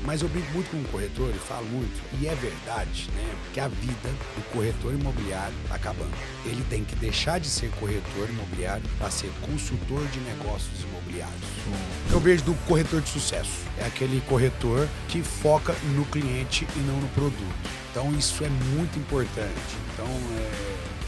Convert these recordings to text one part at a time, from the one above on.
Mas eu brinco muito com o corretor e falo muito, e é verdade, né? Que a vida do corretor imobiliário está acabando. Ele tem que deixar de ser corretor imobiliário para ser consultor de negócios imobiliários. Eu vejo do corretor de sucesso. É aquele corretor que foca no cliente e não no produto. Então isso é muito importante. Então,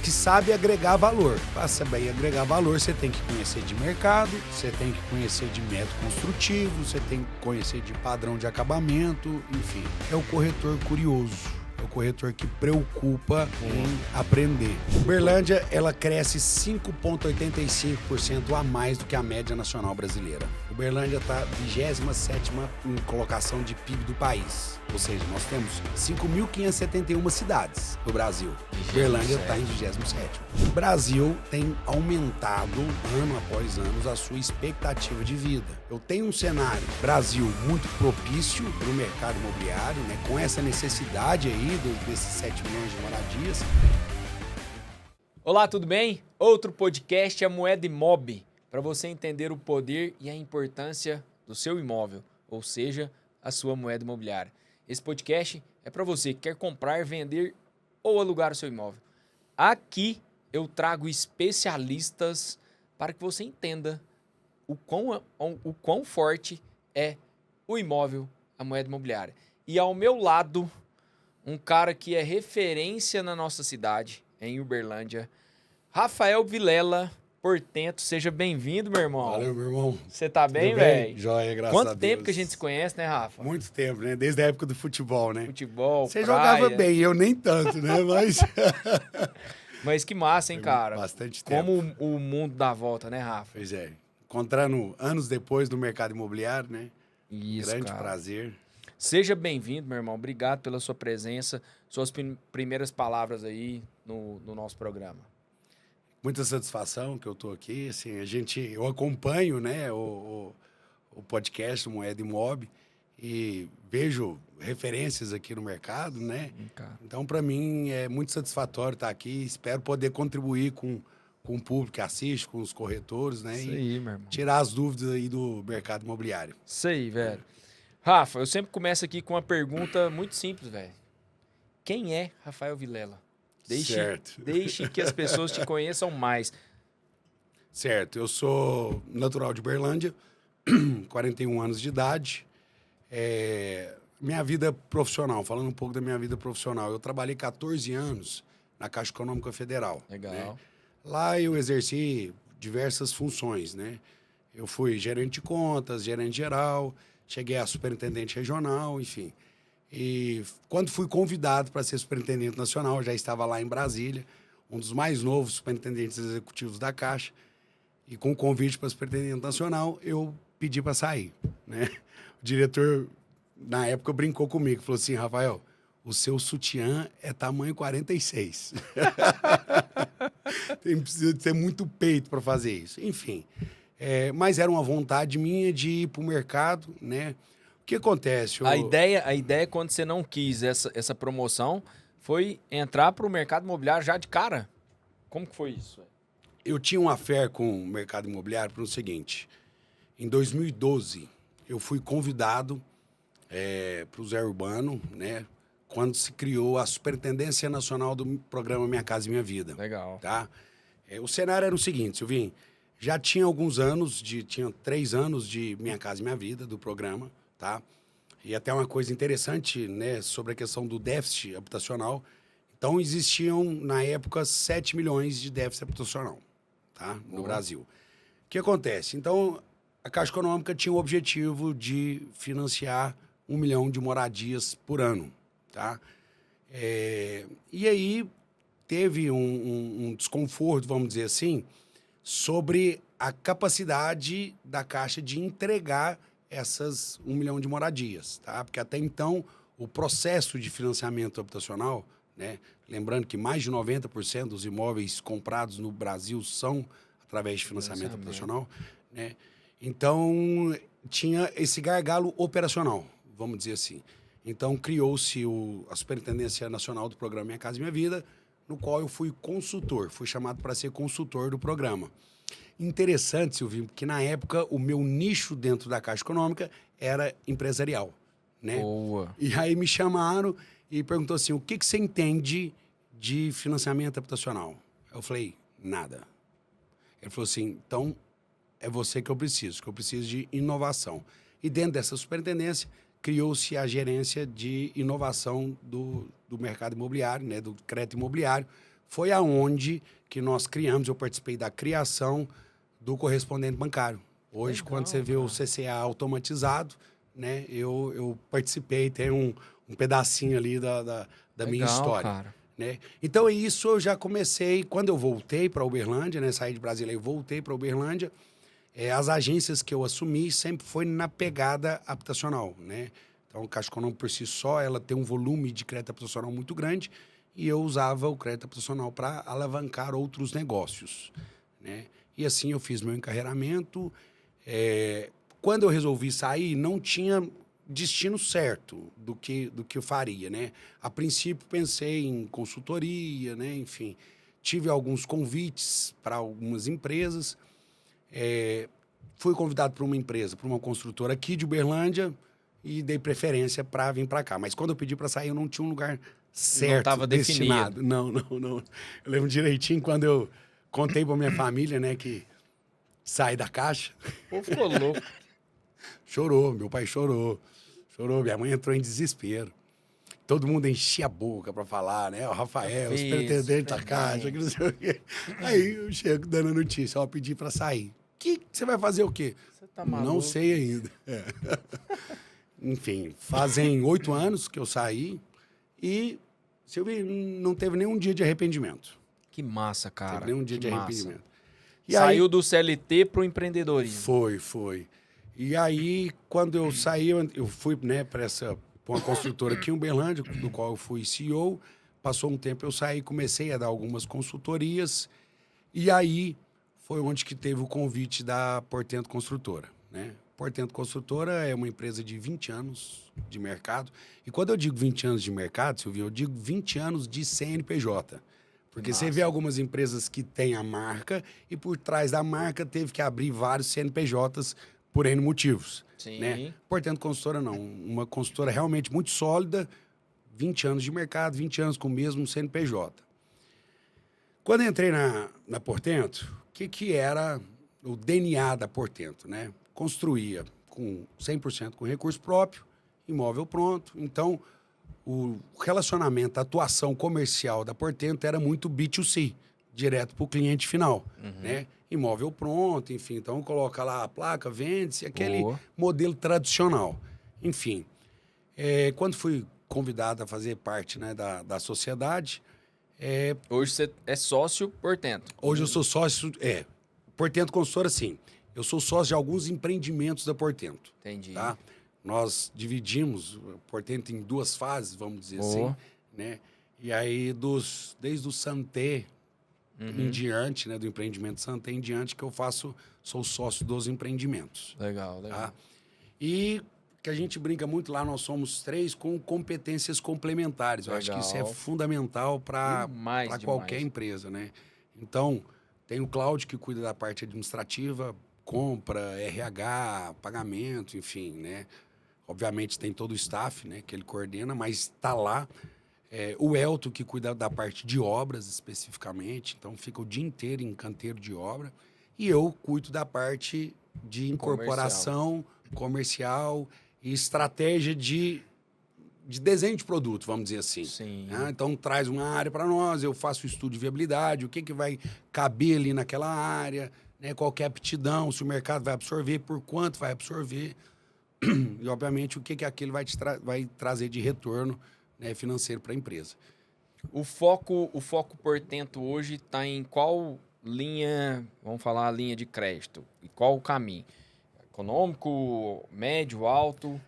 que sabe agregar valor. Para saber agregar valor, você tem que conhecer de mercado, você tem que conhecer de método construtivo, você tem que conhecer de padrão de acabamento, enfim. É o corretor curioso. É o corretor que preocupa em aprender. Uberlândia, ela cresce 5,85% a mais do que a média nacional brasileira. Uberlândia está 27ª em colocação de PIB do país. Ou seja, nós temos 5.571 cidades no Brasil. Uberlândia está em 27º. O Brasil tem aumentado, ano após ano, a sua expectativa de vida. Eu tenho um cenário Brasil muito propício para o mercado imobiliário, né, com essa necessidade aí desses 7 milhões de moradias. Olá, tudo bem? Outro podcast é a Moeda Imob, para você entender o poder e a importância do seu imóvel, ou seja, a sua moeda imobiliária. Esse podcast é para você que quer comprar, vender ou alugar o seu imóvel. Aqui eu trago especialistas para que você entenda o quão forte é o imóvel, a moeda imobiliária. E ao meu lado, um cara que é referência na nossa cidade, em Uberlândia, Rafael Vilela Portento. Seja bem-vindo, meu irmão. Valeu, meu irmão. Você tá bem, Tudo bem? velho? Joia, graças a Deus. Quanto tempo que a gente se conhece, né, Rafa? Muito tempo, né? Desde a época do futebol, né? Futebol, Você praia. jogava bem, eu nem tanto, né? Mas... Mas que massa, hein, cara? Bastante tempo. Como o mundo dá volta, né, Rafa? Pois é. Encontrando anos depois do mercado imobiliário, né? Isso, Grande cara. prazer. Seja bem-vindo, meu irmão. Obrigado pela sua presença, suas primeiras palavras aí no nosso programa. Muita satisfação que eu tô aqui. Assim, eu acompanho, né, o podcast Moeda Imob e vejo referências aqui no mercado, né? Então, para mim, é muito satisfatório estar aqui. Espero poder contribuir com o público que assiste, com os corretores, né? Isso aí, meu irmão. Tirar as dúvidas aí do mercado imobiliário. Isso aí, velho. Rafa, eu sempre começo aqui com uma pergunta muito simples, velho. Quem é Rafael Vilela? Deixe que as pessoas te conheçam mais. Certo, eu sou natural de Uberlândia, 41 anos de idade. Minha vida profissional, falando um pouco da minha vida profissional, eu trabalhei 14 anos na Caixa Econômica Federal. Legal. Né? Lá eu exerci diversas funções, né? Eu fui gerente de contas, gerente geral, cheguei a superintendente regional, enfim. E quando fui convidado para ser superintendente nacional, eu já estava lá em Brasília, um dos mais novos superintendentes executivos da Caixa. E com o convite para superintendente nacional, eu pedi para sair, né? O diretor, na época, brincou comigo, falou assim, Rafael, o seu sutiã é tamanho 46. Precisa de ter muito peito para fazer isso. Enfim, mas era uma vontade minha de ir para o mercado, né? O que acontece? A ideia, quando você não quis essa promoção, foi entrar para o mercado imobiliário já de cara? Como que foi isso? Eu tinha uma fé com o mercado imobiliário para o seguinte. Em 2012, eu fui convidado para o Zé Urbano, né? Quando se criou a Superintendência Nacional do programa Minha Casa e Minha Vida. Legal. Tá? O cenário era o seguinte, Silvinho. Já tinha alguns anos, tinha 3 anos de Minha Casa e Minha Vida, do programa, tá? E até uma coisa interessante, né, sobre a questão do déficit habitacional. Então, existiam, na época, 7 milhões de déficit habitacional, tá? No Brasil. O que acontece? Então, a Caixa Econômica tinha o objetivo de financiar 1 milhão de moradias por ano, tá? E aí, teve um desconforto, vamos dizer assim, sobre a capacidade da Caixa de entregar essas 1 milhão de moradias, tá? Porque até então, o processo de financiamento habitacional, né? Lembrando que mais de 90% dos imóveis comprados no Brasil são através de financiamento habitacional, né? Então, tinha esse gargalo operacional, vamos dizer assim. Então, criou-se a Superintendência Nacional do Programa Minha Casa e Minha Vida, no qual eu fui consultor, fui chamado para ser consultor do programa. Interessante, Silvinho, porque na época o meu nicho dentro da Caixa Econômica era empresarial, né? Boa. E aí me chamaram e perguntou assim, o que você entende de financiamento habitacional? Eu falei, nada. Ele falou assim, então é você que eu preciso de inovação. E dentro dessa superintendência, criou-se a gerência de inovação do mercado imobiliário, né, do crédito imobiliário. Foi aonde que nós criamos, eu participei da criação do correspondente bancário. Hoje, Legal, quando você vê o CCA automatizado, né, eu participei, tem um pedacinho ali da minha Legal, história. cara. Né? Então, isso eu já comecei, quando eu voltei para Uberlândia, né, saí de Brasília e voltei para Uberlândia, as agências que eu assumi sempre foi na pegada habitacional, né? Então, a Caixa Econômica, por si só, ela tem um volume de crédito habitacional muito grande e eu usava o crédito habitacional para alavancar outros negócios, né? E assim eu fiz meu encarreiramento. Quando eu resolvi sair, não tinha destino certo do que eu faria, né? A princípio, pensei em consultoria, né? Enfim, tive alguns convites para algumas empresas. Fui convidado por uma empresa, por uma construtora aqui de Uberlândia e dei preferência para vir para cá. Mas quando eu pedi para sair, eu não tinha um lugar certo, tava destinado. Não. Eu lembro direitinho quando eu contei para minha família, né, que saí da Caixa. Pô, ficou louco. Chorou, meu pai chorou. Minha mãe entrou em desespero. Todo mundo enchia a boca para falar, né? O Rafael, os pretendentes da Caixa, que não sei o quê. Aí eu chego dando a notícia, ó, pedi para sair. Você vai fazer o quê? Você tá maluco? Não sei ainda. Enfim, fazem 8 anos que eu saí e, Silvio, não teve nenhum dia de arrependimento. Que massa, cara. Teve nenhum dia que de massa. arrependimento. E Saiu aí, do CLT pro empreendedorismo. Foi. E aí, quando eu saí, eu fui, né, para uma construtora aqui em Uberlândia, do qual eu fui CEO. Passou um tempo, eu saí, comecei a dar algumas consultorias. E aí, foi onde que teve o convite da Portento Construtora, né? Portento Construtora é uma empresa de 20 anos de mercado. E quando eu digo 20 anos de mercado, Silvio, eu digo 20 anos de CNPJ. Porque você vê algumas empresas que têm a marca e por trás da marca teve que abrir vários CNPJs por N motivos. Sim. Né? Portanto, consultora não. Uma consultora realmente muito sólida, 20 anos de mercado, 20 anos com o mesmo CNPJ. Quando eu entrei na Portento, o que era o DNA da Portento? Né? Construía com 100% com recurso próprio, imóvel pronto. Então, o relacionamento, a atuação comercial da Portento era muito B2C, direto para o cliente final, né? Imóvel pronto, enfim. Então, coloca lá a placa, vende-se, aquele modelo tradicional. Enfim, quando fui convidado a fazer parte, né, da sociedade... Hoje você é sócio Portento. Hoje eu sou sócio... Portento Consultora, sim. Eu sou sócio de alguns empreendimentos da Portento. Entendi. Tá? Nós dividimos o Portento em 2 fases, vamos dizer assim, né? E aí, desde o Santé em diante, né? Do empreendimento Santé em diante, que eu sou sócio dos empreendimentos. Legal. Tá? E que a gente brinca muito lá, nós somos 3 com competências complementares. Eu acho que isso é fundamental para qualquer empresa, né? Então, tem o Cláudio, que cuida da parte administrativa, compra, RH, pagamento, enfim, né? Obviamente tem todo o staff, né, que ele coordena, mas está lá o Elton, que cuida da parte de obras especificamente, então fica o dia inteiro em canteiro de obra. E eu cuido da parte de incorporação comercial e estratégia de desenho de produto, vamos dizer assim. Sim. Né? Então, traz uma área para nós, eu faço o estudo de viabilidade, o que vai caber ali naquela área, né? Qual que é a aptidão, se o mercado vai absorver, por quanto vai absorver. E, obviamente, o que aquilo vai trazer de retorno, né, financeiro para a empresa. O foco Portento hoje está em qual linha, vamos falar a linha de crédito? E qual o caminho? Econômico, médio, alto?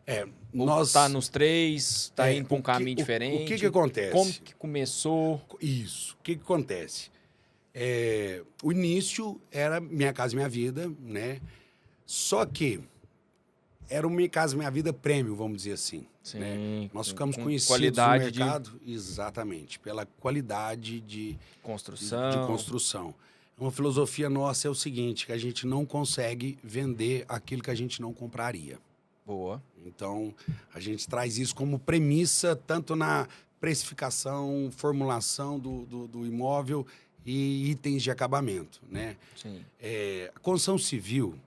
Nós está nos 3, está indo para um caminho diferente? O que acontece? Como que começou? Isso. O que acontece? O início era Minha Casa Minha Vida, né? Só que era o Minha Casa Minha Vida Prêmio, vamos dizer assim. Sim, né? Nós ficamos com conhecidos qualidade no mercado, exatamente, pela qualidade de construção. Uma filosofia nossa é o seguinte, que a gente não consegue vender aquilo que a gente não compraria. Boa. Então, a gente traz isso como premissa, tanto na precificação, formulação do imóvel e itens de acabamento, né? Sim. A construção civil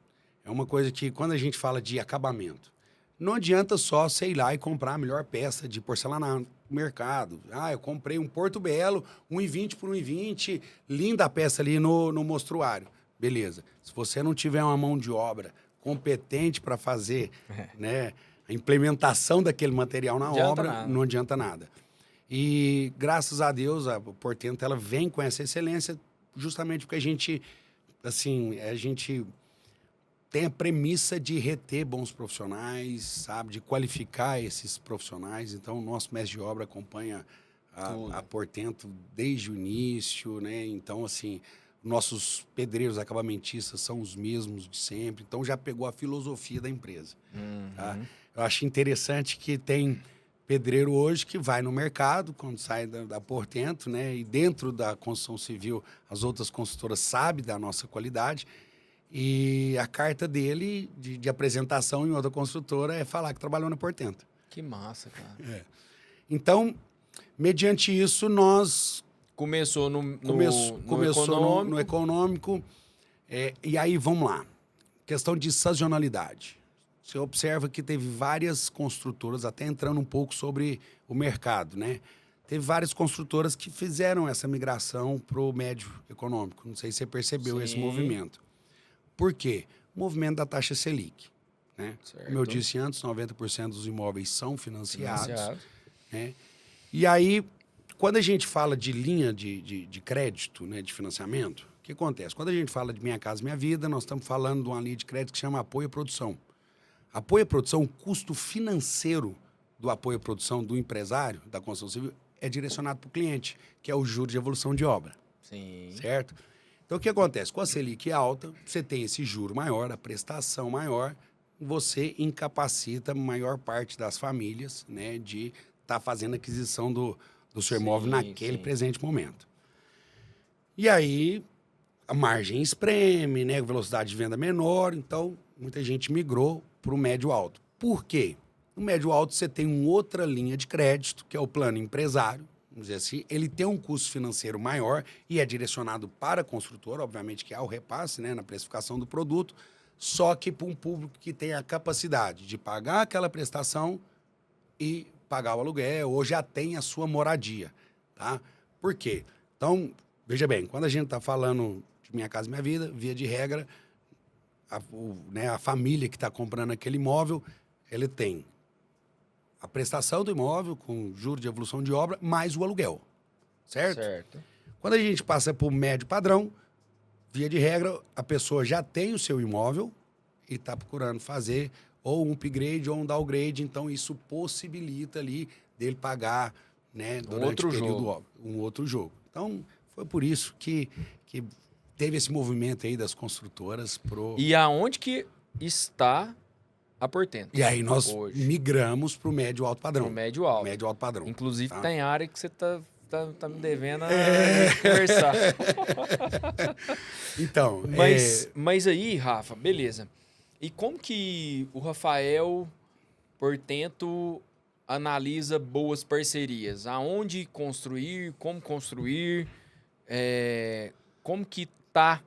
é uma coisa que, quando a gente fala de acabamento, não adianta só você ir lá e comprar a melhor peça de porcelanato no mercado. Ah, eu comprei um Porto Belo, 1,20 por 1,20, linda a peça ali no mostruário. Beleza. Se você não tiver uma mão de obra competente para fazer, né, a implementação daquele material na obra, não adianta nada. E, graças a Deus, a Portento, ela vem com essa excelência justamente porque a gente tem a premissa de reter bons profissionais, sabe? De qualificar esses profissionais. Então, o nosso mestre de obra acompanha a Portento desde o início, né? Então, assim, nossos pedreiros acabamentistas são os mesmos de sempre. Então, já pegou a filosofia da empresa. Tá? Eu acho interessante que tem pedreiro hoje que vai no mercado, quando sai da Portento, né? E dentro da construção civil, as outras construtoras sabem da nossa qualidade. E a carta dele de apresentação em outra construtora é falar que trabalhou na Portento. Que massa, cara. Então, mediante isso, nós... Começou Começou no econômico. E aí, vamos lá. Questão de sazonalidade. Você observa que teve várias construtoras, até entrando um pouco sobre o mercado, né? Teve várias construtoras que fizeram essa migração para o médio econômico. Não sei se você percebeu esse movimento. Por quê? O movimento da taxa Selic. Né? Como eu disse antes, 90% dos imóveis são financiados. Né? E aí, quando a gente fala de linha de crédito, né, de financiamento, o que acontece? Quando a gente fala de Minha Casa Minha Vida, nós estamos falando de uma linha de crédito que chama apoio à produção. Apoio à produção, o custo financeiro do apoio à produção do empresário, da construção civil, é direcionado para o cliente, que é o juros de evolução de obra. Sim. Certo? Então, o que acontece? Com a Selic alta, você tem esse juro maior, a prestação maior, você incapacita a maior parte das famílias, né, de estar fazendo aquisição do seu imóvel naquele presente momento. E aí, a margem espreme, né, velocidade de venda menor, então muita gente migrou para o médio alto. Por quê? No médio alto você tem uma outra linha de crédito, que é o plano empresário. Vamos dizer assim, ele tem um custo financeiro maior e é direcionado para a construtora, obviamente que há o repasse, né, na precificação do produto, só que para um público que tem a capacidade de pagar aquela prestação e pagar o aluguel, ou já tem a sua moradia, tá? Por quê? Então, veja bem, quando a gente está falando de Minha Casa Minha Vida, via de regra, a família que está comprando aquele imóvel, ele tem a prestação do imóvel com juros de evolução de obra, mais o aluguel, certo? Quando a gente passa para o médio padrão, via de regra, a pessoa já tem o seu imóvel e está procurando fazer ou um upgrade ou um downgrade, então isso possibilita ali dele pagar, né, durante o período um outro jogo. Então, foi por isso que teve esse movimento aí das construtoras pro... E aonde que está a Portento? E aí nós migramos para o médio alto padrão. Pro médio alto. Médio alto padrão. Inclusive, tá? Tem área que você tá me devendo a conversar. Então... Mas aí, Rafa, beleza. E como que o Rafael Portento analisa boas parcerias? Aonde construir, como construir, como que tá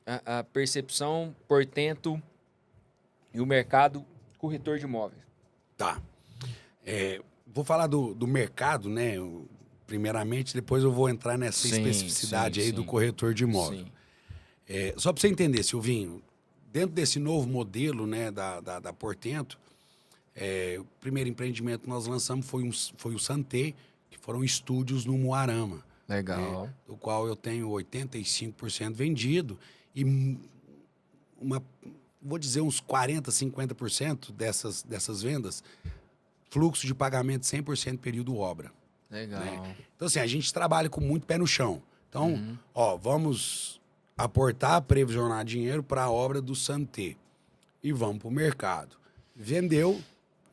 a percepção Portento e o mercado corretor de imóveis? Tá. Vou falar do mercado, né? Primeiramente, depois eu vou entrar nessa especificidade aí do corretor de imóvel. Só para você entender, Silvinho, dentro desse novo modelo, né, da Portento, o primeiro empreendimento que nós lançamos foi o Santé, que foram estúdios no Moarama. Legal. Do qual eu tenho 85% vendido e vou dizer uns 40%, 50% dessas vendas, fluxo de pagamento 100% período obra. Legal. Né? Então, assim, a gente trabalha com muito pé no chão. Então, vamos aportar, previsionar dinheiro para a obra do Santé. E vamos para o mercado. Vendeu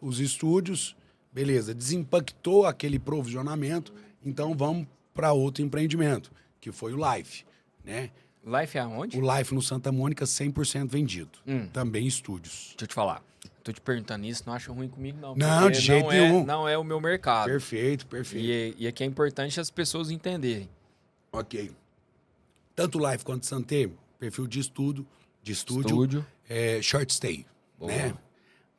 os estúdios, beleza, desimpactou aquele provisionamento, então vamos para outro empreendimento, que foi o Life, né? Life é aonde? O Life no Santa Mônica, 100% vendido. Também estúdios. Deixa eu te falar. tô te perguntando isso, não acha ruim comigo, não. Não, porque de jeito nenhum. Não é o meu mercado. Perfeito, perfeito. E aqui é importante as pessoas entenderem. Ok. Tanto Life quanto Santé, perfil de estúdio, Estúdio. short stay, Boa. né?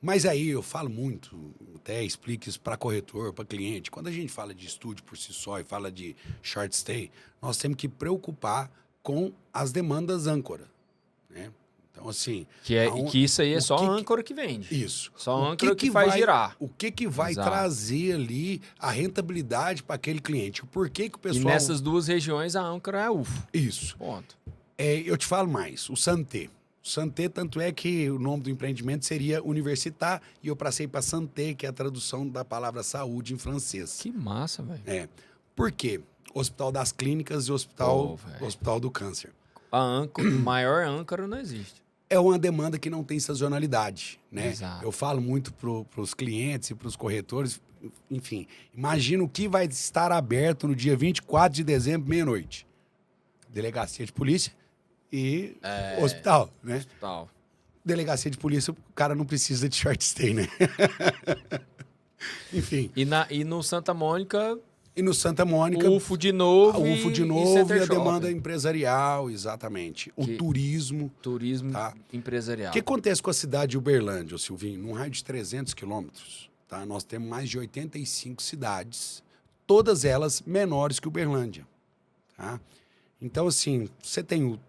Mas aí eu falo muito, até explico isso para corretor, para cliente. Quando a gente fala de estúdio por si só e fala de short stay, nós temos que preocupar com as demandas âncora, né? Então, assim... Que isso aí é o só que a que- âncora que vende. Isso. Só O a âncora que faz girar. O que vai Exato. trazer ali a rentabilidade para aquele cliente? Por que que o E pessoal... nessas duas regiões a âncora é a UFO. Isso. Ponto. Eu te falo mais, o Santé. O Santé, tanto é que o nome do empreendimento seria Universitar e eu passei para Santé, que é a tradução da palavra saúde em francês. Que massa, velho. Por quê? Hospital das Clínicas e Pô, velho. Hospital do Câncer. Maior âncora não existe. É uma demanda que não tem sazonalidade, né? Exato. Eu falo muito para os clientes e para os corretores, enfim, imagina o que vai estar aberto no dia 24 de dezembro, meia-noite. Delegacia de polícia e hospital, né? Tal. Delegacia de polícia, o cara não precisa de short stay, né? Enfim. E no Santa Mônica, E no Santa Mônica, UFO de novo. a UFO de e novo Center e a Shopping. demanda empresarial, exatamente. O Que- turismo. Turismo Tá. empresarial. O que acontece com a cidade de Uberlândia, ô Silvinho? Num raio de 300 quilômetros, tá? Nós temos mais de 85 cidades, todas elas menores que Uberlândia, tá? Então, assim, você tem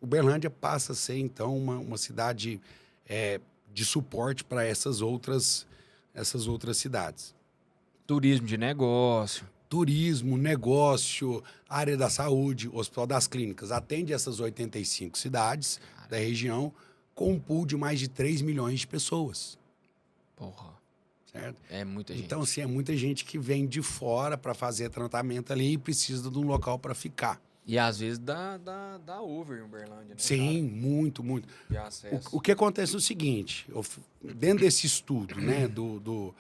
Uberlândia passa a ser, então, uma cidade de suporte para essas outras cidades. Turismo de negócio. Turismo, negócio, área da saúde, Hospital das Clínicas. Atende essas 85 cidades da região com um pool de mais de 3 milhões de pessoas, Porra. certo? É muita gente. Então, assim, é muita gente que vem de fora para fazer tratamento ali e precisa de um local para ficar. E às vezes dá over em Uberlândia, né? Sim, muito, muito. Cara? De acesso. O que acontece é o seguinte, dentro desse estudo, né, do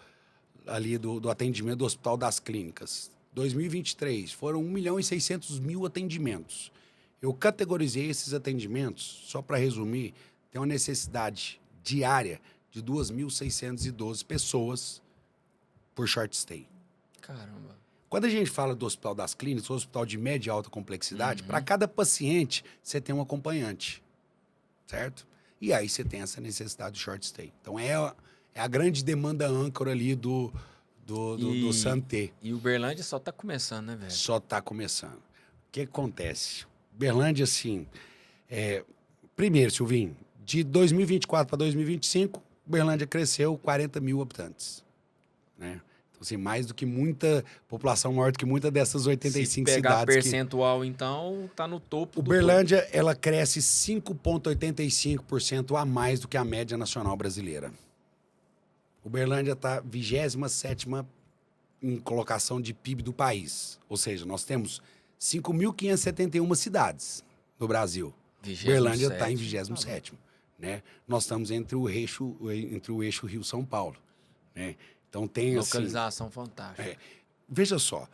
atendimento do Hospital das Clínicas, 2023, foram 1.600.000 atendimentos. Eu categorizei esses atendimentos, só para resumir, tem uma necessidade diária de 2.612 pessoas por short stay. Caramba. Quando a gente fala do Hospital das Clínicas, o hospital de média e alta complexidade, para cada paciente, você tem um acompanhante, certo? E aí você tem essa necessidade de short stay. Então, é a grande demanda âncora ali do Santé. E Uberlândia só tá começando, né, velho? Só está começando. O que acontece? Uberlândia, assim... Primeiro, Silvinho, de 2024 para 2025, Uberlândia cresceu 40 mil habitantes, né? Então, assim, mais do que muita população, maior do que muitas dessas 85 Se pegar cidades. percentual, então, tá no topo do Uberlândia, ela cresce 5,85% a mais do que a média nacional brasileira. Uberlândia está 27ª em colocação de PIB do país. Ou seja, nós temos 5.571 cidades no Brasil. Uberlândia está em 27º. Né? Nós estamos entre o eixo Rio-São Paulo. Né? Então tem localização fantástica. Veja só,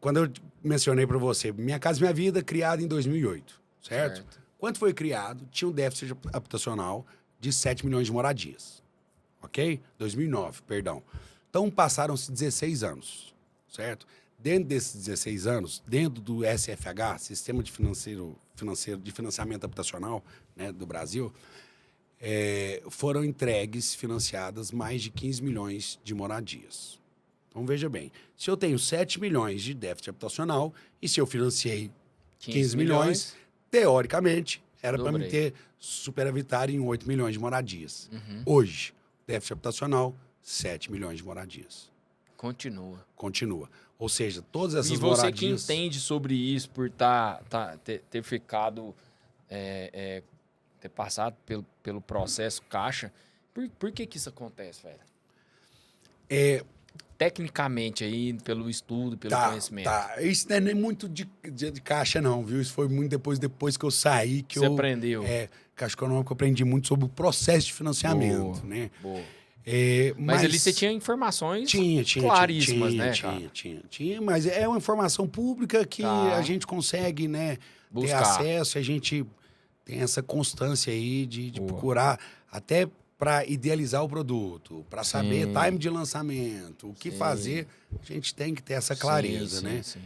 quando eu mencionei para você, Minha Casa Minha Vida, criada em 2008, certo? Quando foi criado, tinha um déficit habitacional de 7 milhões de moradias, ok? 2009, perdão. Então passaram-se 16 anos, certo? Dentro desses 16 anos, dentro do SFH, Sistema de Financiamento Habitacional, né, do Brasil, foram entregues, financiadas mais de 15 milhões de moradias. Então, veja bem, se eu tenho 7 milhões de déficit habitacional e se eu financiei 15 milhões, teoricamente, era para me ter superavitário em 8 milhões de moradias. Hoje, déficit habitacional, 7 milhões de moradias. Continua. Ou seja, todas essas moradias... E você que entende sobre isso por ter ficado... ter passado pelo processo caixa, por que isso acontece, velho? Tecnicamente aí, pelo estudo, pelo conhecimento. Isso não é nem muito de caixa, não, viu? Isso foi muito depois que eu saí que você aprendeu. Caixa Econômica, eu aprendi muito sobre o processo de financiamento, né? Boa. Mas ali você tinha informações claríssimas, né, cara? Tinha, mas é uma informação pública que a gente consegue, né, ter acesso, a gente tem essa constância aí de Boa. procurar até para idealizar o produto, para saber Sim. time de lançamento, o que Sim. fazer, a gente tem que ter essa clareza, Sim, né? sim.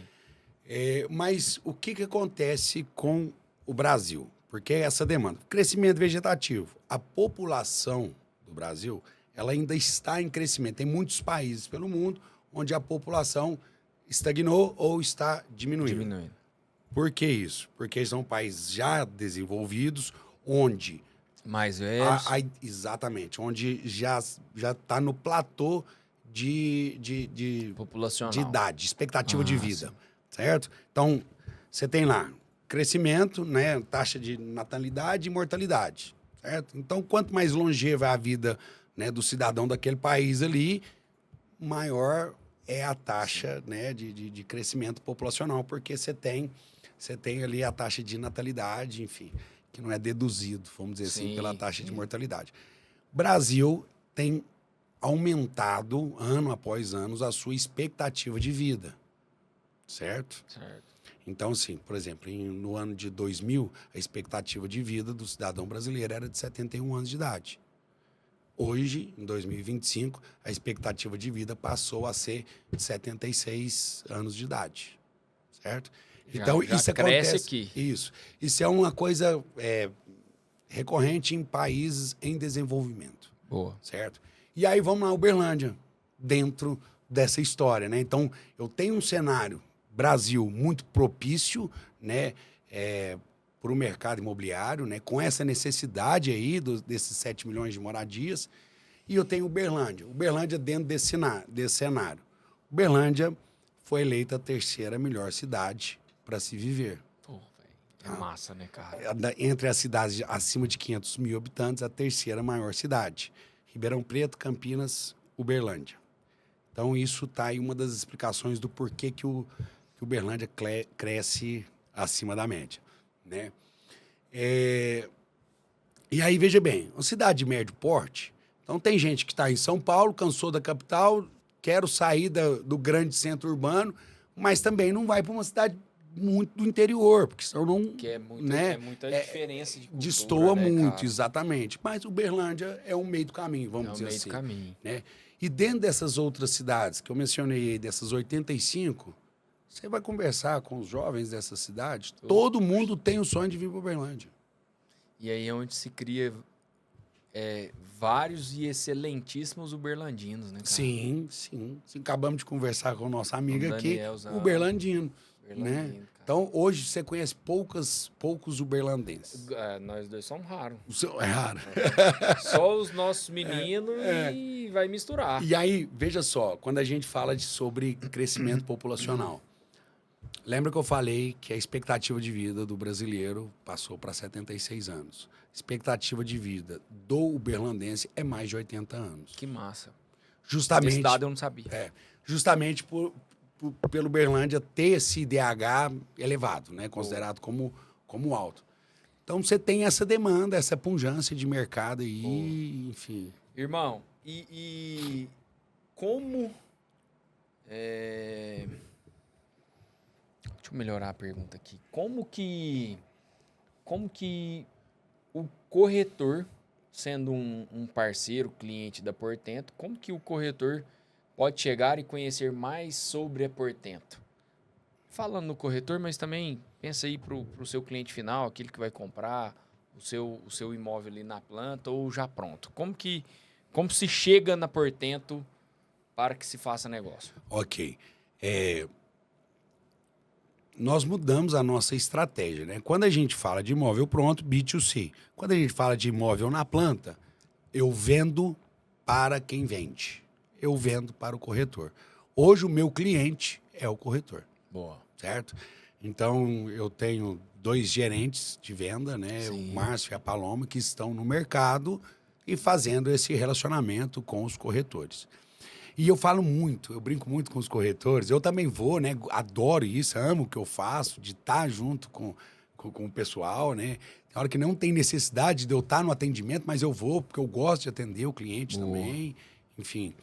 Mas o que acontece com o Brasil? Porque essa demanda, crescimento vegetativo, a população do Brasil, ela ainda está em crescimento. Tem muitos países pelo mundo onde a população estagnou ou está diminuindo. Diminuindo. Por que isso? Porque são países já desenvolvidos, onde Mais velhos. exatamente, onde já está no platô de Populacional. idade, expectativa de vida, sim. certo? Então, você tem lá crescimento, né, taxa de natalidade e mortalidade, certo? Então, quanto mais longeva é a vida, né, do cidadão daquele país ali, maior é a taxa, né, de crescimento populacional, porque você tem ali a taxa de natalidade, enfim, que não é deduzido, vamos dizer assim, pela taxa de mortalidade. Brasil tem aumentado, ano após ano, a sua expectativa de vida, certo? Então, assim, por exemplo, no ano de 2000, a expectativa de vida do cidadão brasileiro era de 71 anos de idade. Hoje, em 2025, a expectativa de vida passou a ser de 76 anos de idade, certo? Então, Já isso cresce acontece. aqui. Isso é uma coisa recorrente em países em desenvolvimento. Boa. Certo? E aí vamos lá, Uberlândia, dentro dessa história, né? Então, eu tenho um cenário, Brasil, muito propício, né? Para o mercado imobiliário, né? Com essa necessidade aí desses 7 milhões de moradias. E eu tenho Uberlândia. Uberlândia dentro desse cenário. Uberlândia foi eleita a terceira melhor cidade para se viver. Pô, véio, é massa, né, cara? Entre as cidades acima de 500 mil habitantes, a terceira maior cidade. Ribeirão Preto, Campinas, Uberlândia. Então, isso está aí uma das explicações do porquê que o Uberlândia cresce acima da média, né? E aí, veja bem, uma cidade de médio porte, então tem gente que está em São Paulo, cansou da capital, quero sair do grande centro urbano, mas também não vai para uma cidade muito do interior, porque senão não... Que é, muito, né, é muita diferença de cultura, destoa né, muito, cara? exatamente. Mas Uberlândia é um meio do caminho, vamos dizer assim. É o meio do caminho. Né? E dentro dessas outras cidades que eu mencionei aí, dessas 85, você vai conversar com os jovens dessas cidades, todo mundo tem o sonho de vir para Uberlândia. E aí é onde se cria vários e excelentíssimos uberlandinos, né, cara? Sim. Acabamos de conversar com o nosso amigo aqui, uberlandino. Né? Então, hoje você conhece poucos uberlandenses. Nós dois somos raros. É raro. Só os nossos meninos e vai misturar. E aí, veja só, quando a gente fala sobre crescimento populacional, lembra que eu falei que a expectativa de vida do brasileiro passou para 76 anos. A expectativa de vida do uberlandense é mais de 80 anos. Que massa. Justamente, Esse dado eu não sabia. Justamente pelo Uberlândia ter esse IDH elevado, né? Considerado como alto. Então, você tem essa demanda, essa pungência de mercado aí, enfim. Irmão, e como... Deixa eu melhorar a pergunta aqui. Como que o corretor, sendo um parceiro, cliente da Portento, como que o corretor pode chegar e conhecer mais sobre a Portento? Falando no corretor, mas também pensa aí para o seu cliente final, aquele que vai comprar o seu imóvel ali na planta ou já pronto. Como se chega na Portento para que se faça negócio? Ok. Nós mudamos a nossa estratégia, né? Quando a gente fala de imóvel pronto, B2C. Quando a gente fala de imóvel na planta, eu vendo para quem vende. Eu vendo para o corretor. Hoje o meu cliente é o corretor. Boa. Certo? Então, eu tenho 2 gerentes de venda, né? Sim. O Márcio e a Paloma, que estão no mercado e fazendo esse relacionamento com os corretores. E eu falo muito, eu brinco muito com os corretores. Eu também vou, né? Adoro isso, amo o que eu faço, de estar junto com o pessoal, né? Tem hora que não tem necessidade de eu estar no atendimento, mas eu vou, porque eu gosto de atender o cliente também. Enfim.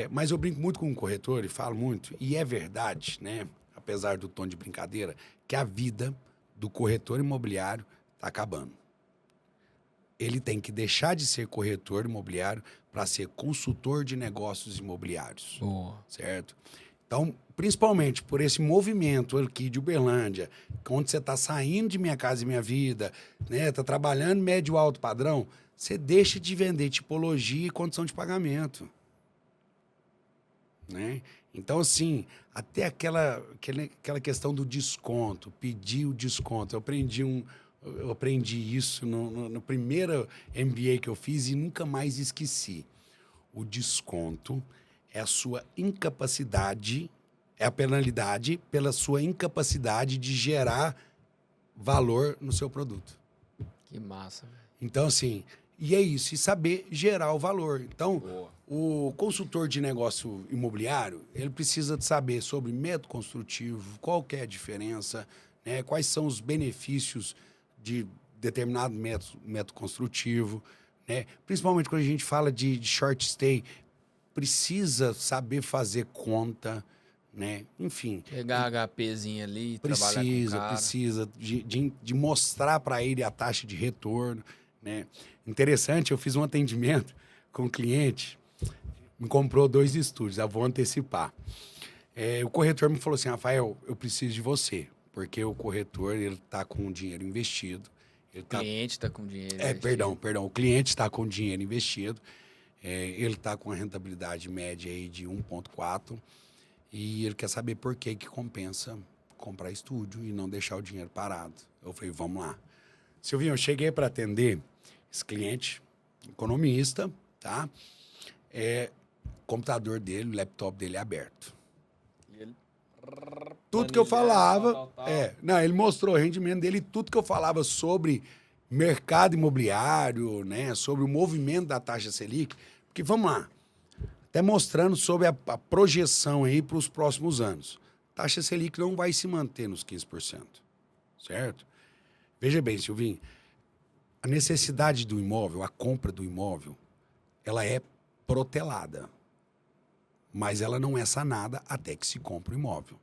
Mas eu brinco muito com o corretor e falo muito. E é verdade, né? Apesar do tom de brincadeira, que a vida do corretor imobiliário está acabando. Ele tem que deixar de ser corretor imobiliário para ser consultor de negócios imobiliários. Boa. Certo? Então, principalmente por esse movimento aqui de Uberlândia, onde você está saindo de Minha Casa e Minha Vida, né? Está trabalhando médio alto padrão, você deixa de vender tipologia e condição de pagamento. Né? Então, assim, até aquela questão do desconto, pedir o desconto. Eu aprendi isso no primeiro MBA que eu fiz e nunca mais esqueci. O desconto é a sua incapacidade, é a penalidade pela sua incapacidade de gerar valor no seu produto. Que massa, velho. Então, assim, e é isso, e saber gerar o valor. Então, Boa. o consultor de negócio imobiliário, ele precisa de saber sobre método construtivo, qual que é a diferença, né, quais são os benefícios de determinado método construtivo, né? Principalmente quando a gente fala de short stay, precisa saber fazer conta, né? Enfim. Pegar HPzinho ali, trabalhar com o cara. Precisa de mostrar para ele a taxa de retorno, né? Interessante, eu fiz um atendimento com um cliente, me comprou 2 estúdios, eu vou antecipar. O corretor me falou assim, Rafael, eu preciso de você, porque o corretor ele está com o dinheiro investido. O cliente está com dinheiro investido. Perdão, o cliente está com dinheiro investido, ele está com a rentabilidade média aí de 1,4 e ele quer saber por que compensa comprar estúdio e não deixar o dinheiro parado. Eu falei, vamos lá. Silvinho, eu cheguei para atender esse cliente, economista, tá? O computador dele, o laptop dele é aberto. E ele... Tudo que eu falava... tal. Não, ele mostrou o rendimento dele, tudo que eu falava sobre mercado imobiliário, né? Sobre o movimento da taxa Selic. Porque, vamos lá, até mostrando sobre a projeção aí para os próximos anos. Taxa Selic não vai se manter nos 15%, certo? Veja bem, Silvinho, a necessidade do imóvel, a compra do imóvel, ela é protelada, mas ela não é sanada até que se compra o imóvel.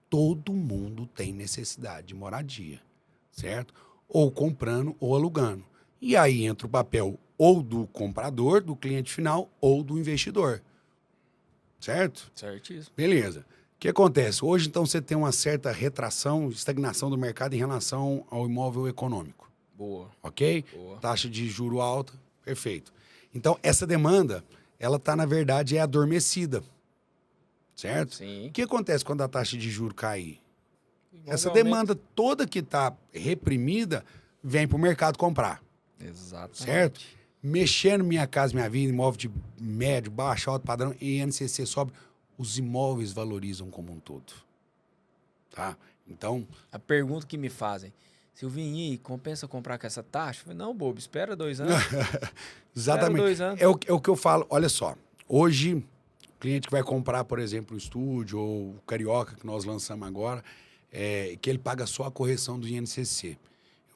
Todo mundo tem necessidade de moradia, certo? Ou comprando ou alugando. E aí entra o papel ou do comprador, do cliente final, ou do investidor. Certo? Certíssimo. Beleza. O que acontece? Hoje, então, você tem uma certa retração, estagnação do mercado em relação ao imóvel econômico. Boa. Ok? Boa. Taxa de juro alta, perfeito. Então, essa demanda, ela está, na verdade, adormecida. Certo? Sim. O que acontece quando a taxa de juro cair? Essa Igualmente. demanda toda que está reprimida vem para o mercado comprar. Exatamente. Certo? Mexendo Minha Casa Minha Vida, imóvel de médio, baixo, alto padrão, e INCC sobe, os imóveis valorizam como um todo. Tá? Então... A pergunta que me fazem, Silvinho, e compensa comprar com essa taxa? Eu falei, não, bobo, espera 2 anos. Exatamente. Espera 2 anos. É o que eu falo. Olha só, hoje, o cliente que vai comprar, por exemplo, o estúdio ou o Carioca, que nós lançamos agora, que ele paga só a correção do INCC. Eu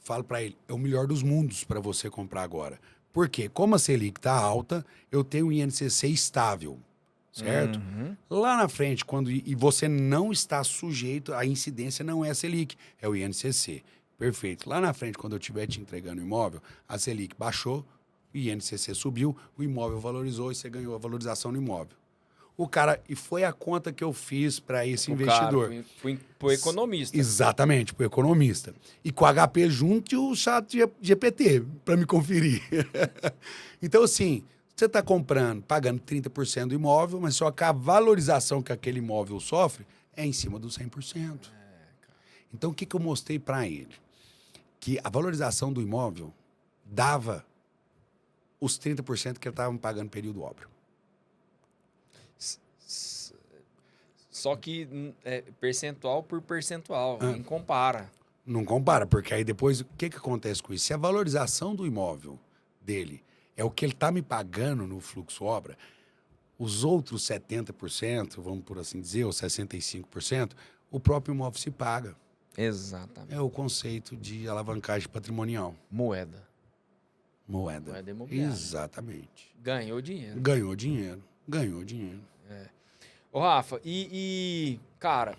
falo para ele, é o melhor dos mundos para você comprar agora. Por quê? Como a Selic está alta, eu tenho o INCC estável, certo? Uhum. Lá na frente, e você não está sujeito, a incidência não é a Selic, é o INCC. Perfeito. Lá na frente, quando eu estiver te entregando o imóvel, a Selic baixou, o INCC subiu, o imóvel valorizou e você ganhou a valorização no imóvel. E foi a conta que eu fiz para esse investidor. Cara, fui pro economista. Exatamente, pro economista. E com o HP junto e o chat GPT para me conferir. Então, assim, você está comprando, pagando 30% do imóvel, mas só que a valorização que aquele imóvel sofre é em cima dos 100%. Então, o que eu mostrei para ele? Que a valorização do imóvel dava os 30% que ele estava pagando no período óbvio. Só que percentual por percentual, nem compara. Não compara, porque aí depois, o que acontece com isso? Se a valorização do imóvel dele é o que ele está me pagando no fluxo obra, os outros 70%, vamos por assim dizer, ou 65%, o próprio imóvel se paga. Exatamente. É o conceito de alavancagem patrimonial. Moeda. Moeda imobiliária. Exatamente. Ganhou dinheiro. Ganhou dinheiro. Ganhou dinheiro. Ô, Rafa, cara,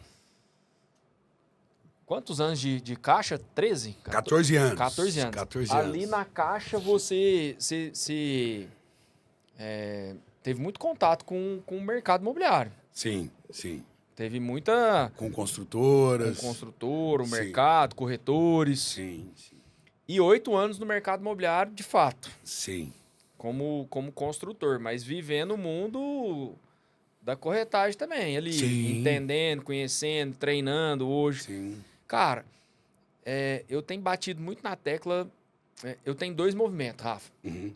Quantos anos de caixa? 13? 14 anos. 14 anos. 14 Ali anos. na caixa você teve muito contato com o mercado imobiliário. Sim, sim. Teve muita... Com construtoras. Com construtor, o Sim. mercado, corretores. Sim, sim. E 8 anos no mercado imobiliário, de fato. Sim. Como construtor, mas vivendo o mundo da corretagem também. Ali, Sim. entendendo, conhecendo, treinando hoje. Sim. Cara, eu tenho batido muito na tecla... eu tenho 2 movimentos, Rafa. Uhum.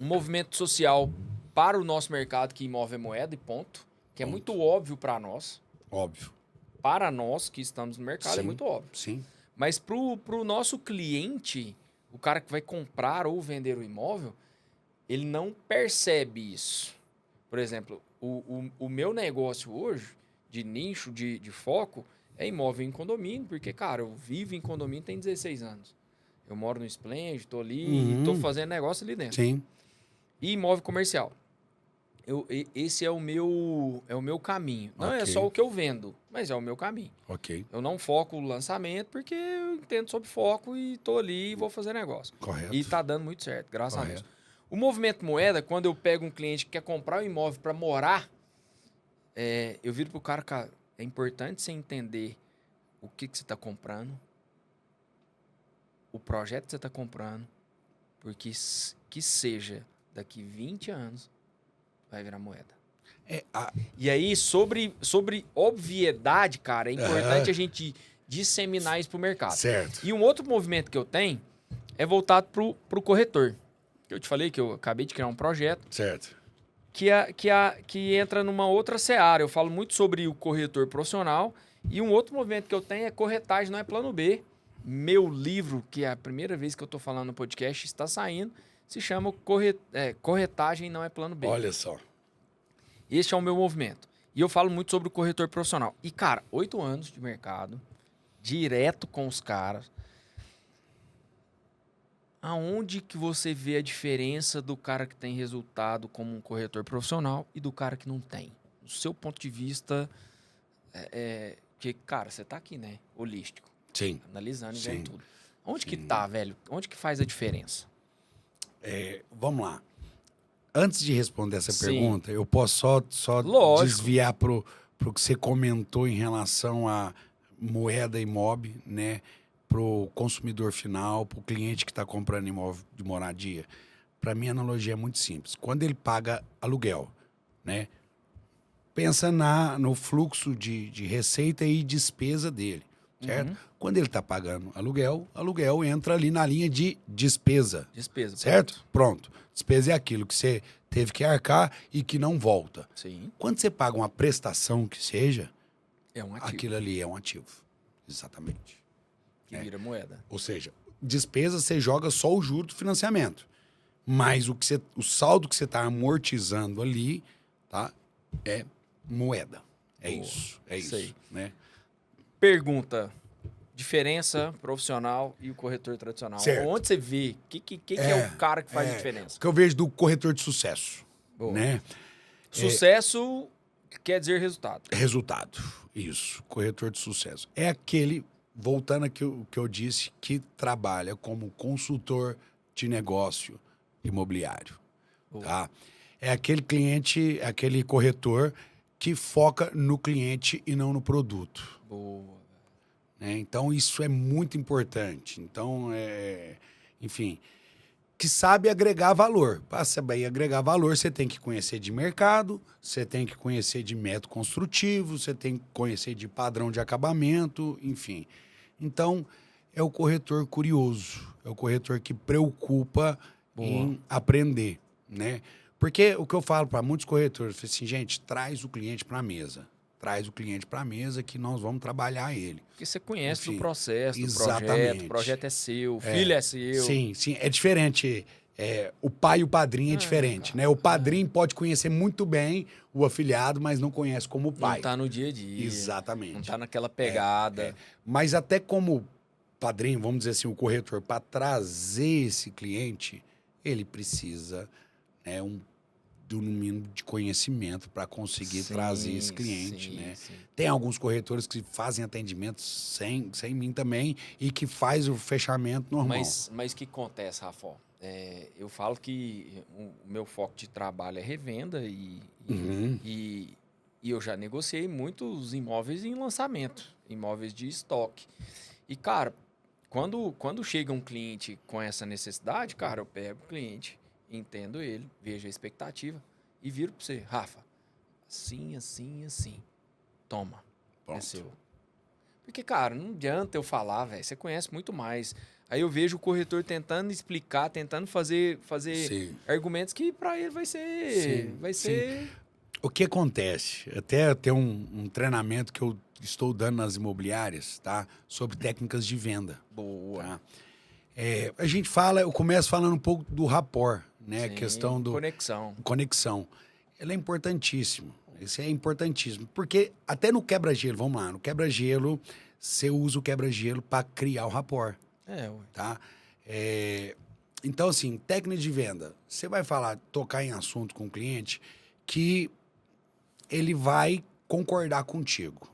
Um movimento social para o nosso mercado que imóvel é moeda e ponto. Que é muito óbvio para nós. Óbvio. Para nós que estamos no mercado Sim. é muito óbvio. Sim. Mas pro nosso cliente, o cara que vai comprar ou vender o imóvel, ele não percebe isso. Por exemplo, o meu negócio hoje, de nicho, de foco, é imóvel em condomínio, porque, cara, eu vivo em condomínio tem 16 anos. Eu moro no Splendid, tô ali e tô fazendo negócio ali dentro. Sim. E imóvel comercial. Esse é o meu caminho. Não é Ok. só o que eu vendo, mas é o meu caminho. Ok. Eu não foco no lançamento porque eu entendo sobre foco e tô ali e vou fazer negócio. Correto. E tá dando muito certo, graças a Correto. Deus. O movimento moeda, quando eu pego um cliente que quer comprar um imóvel para morar, eu viro pro cara, é importante você entender o que você tá comprando, o projeto que você tá comprando, porque que seja daqui 20 anos vai virar moeda. E aí, sobre obviedade, cara, é importante a gente disseminar isso pro mercado. Certo. E um outro movimento que eu tenho é voltado pro corretor. Eu te falei que eu acabei de criar um projeto Certo. que entra numa outra seara. Eu falo muito sobre o corretor profissional. E um outro movimento que eu tenho é corretagem, não é plano B. Meu livro, que é a primeira vez que eu tô falando no podcast, está saindo, se chama Corretagem Não é Plano B. Olha só. Este é o meu movimento. E eu falo muito sobre o corretor profissional. E, cara, 8 anos de mercado, direto com os caras. Aonde que você vê a diferença do cara que tem resultado como um corretor profissional e do cara que não tem? Do seu ponto de vista, que, cara, você tá aqui, né? Holístico. Sim. Analisando e Sim. vendo tudo. Onde que tá, velho? Onde que faz a diferença? Vamos lá. Antes de responder essa Sim. pergunta, eu posso só Lógico. desviar pro que você comentou em relação a moeda e mob, né? Pro consumidor final, pro cliente que está comprando imóvel de moradia. Para mim, a analogia é muito simples. Quando ele paga aluguel, né? Pensa no fluxo de receita e despesa dele, certo? Uhum. Quando ele está pagando aluguel entra ali na linha de despesa. Despesa. Certo? Pronto. Despesa é aquilo que você teve que arcar e que não volta. Sim. Quando você paga uma prestação que seja, É um ativo. aquilo ali é um ativo. Exatamente. Que vira moeda. Ou seja, despesa você joga só o juro do financiamento. Mas o saldo que você está amortizando ali, tá? É moeda. É Boa. isso. É isso. Sei. Né? Pergunta. Diferença profissional e o corretor tradicional. Certo. Onde você vê? Que é o cara que faz a diferença? O que eu vejo do corretor de sucesso. Boa. Né? Sucesso quer dizer resultado. Resultado. Isso. Corretor de sucesso. É aquele, voltando aqui o que eu disse, que trabalha como consultor de negócio imobiliário. Boa. Tá? É aquele cliente, aquele corretor que foca no cliente e não no produto. Boa. Né? Então, isso é muito importante. Então, enfim, que sabe agregar valor. Para saber agregar valor, você tem que conhecer de mercado, você tem que conhecer de método construtivo, você tem que conhecer de padrão de acabamento, enfim. Então, é o corretor curioso, é o corretor que preocupa em aprender, né? Porque o que eu falo para muitos corretores, eu falo assim, gente, traz o cliente para a mesa. Traz o cliente para a mesa que nós vamos trabalhar ele. Porque você conhece Enfim, do processo, do exatamente. projeto. O projeto é seu, o filho é seu. Sim, sim. É diferente. O pai e o padrinho é diferente, né? O padrinho pode conhecer muito bem o afiliado, mas não conhece como pai. Não tá no dia a dia. Exatamente. Não tá naquela pegada. Mas até como padrinho, vamos dizer assim, o corretor, para trazer esse cliente, ele precisa, né, no mínimo de conhecimento para conseguir trazer esse cliente, sim, né? sim. Tem alguns corretores que fazem atendimento sem mim também e que faz o fechamento normal. Mas o que acontece, Rafa? Eu falo que o meu foco de trabalho é revenda Uhum. e eu já negociei muitos imóveis em lançamento, imóveis de estoque. E, cara, quando chega um cliente com essa necessidade, cara, eu pego o cliente, entendo ele, vejo a expectativa e viro para você, Rafa, assim, assim, assim. Toma, é Pronto. seu. Porque, cara, não adianta eu falar, velho. Você conhece muito mais. Aí eu vejo o corretor tentando explicar, tentando fazer Sim. argumentos que para ele vai ser, Sim. O que acontece? Até tem um treinamento que eu estou dando nas imobiliárias, tá? Sobre técnicas de venda. boa. Tá? A gente eu começo falando um pouco do rapport, né? A Sim, questão do conexão. conexão. Ele é importantíssimo. Isso é importantíssimo. Porque até no quebra-gelo, vamos lá, no quebra-gelo, você usa o quebra-gelo para criar o rapport, Ué. tá? Então, assim, técnica de venda. Você vai tocar em assunto com o cliente que ele vai concordar contigo.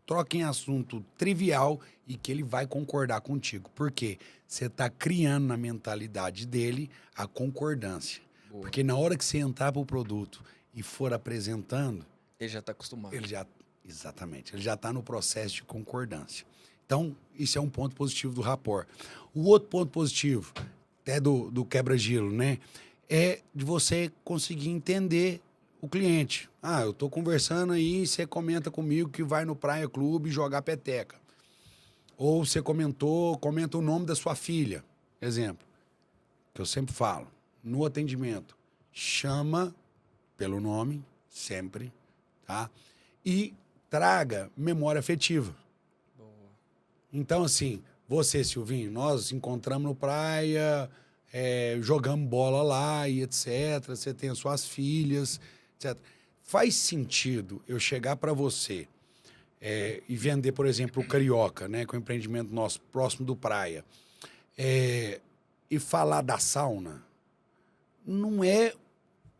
Troca em assunto trivial e que ele vai concordar contigo. Por quê? Você está criando na mentalidade dele a concordância. Boa. Porque na hora que você entrar para o produto e for apresentando, Ele já tá acostumado. exatamente, ele já está no processo de concordância. Então, isso é um ponto positivo do rapport. O outro ponto positivo, até do quebra-gelo, né? É de você conseguir entender o cliente. Ah, eu tô conversando aí e você comenta comigo que vai no Praia Clube jogar peteca. Ou você comenta o nome da sua filha. Exemplo, que eu sempre falo, no atendimento, chama pelo nome, sempre, tá? E traga memória afetiva. Boa. Então, assim, você, Silvinho, nós encontramos no praia, jogamos bola lá e etc. Você tem as suas filhas, etc. Faz sentido eu chegar para você e vender, por exemplo, o Carioca, né, com o empreendimento nosso próximo do praia, e falar da sauna? Não é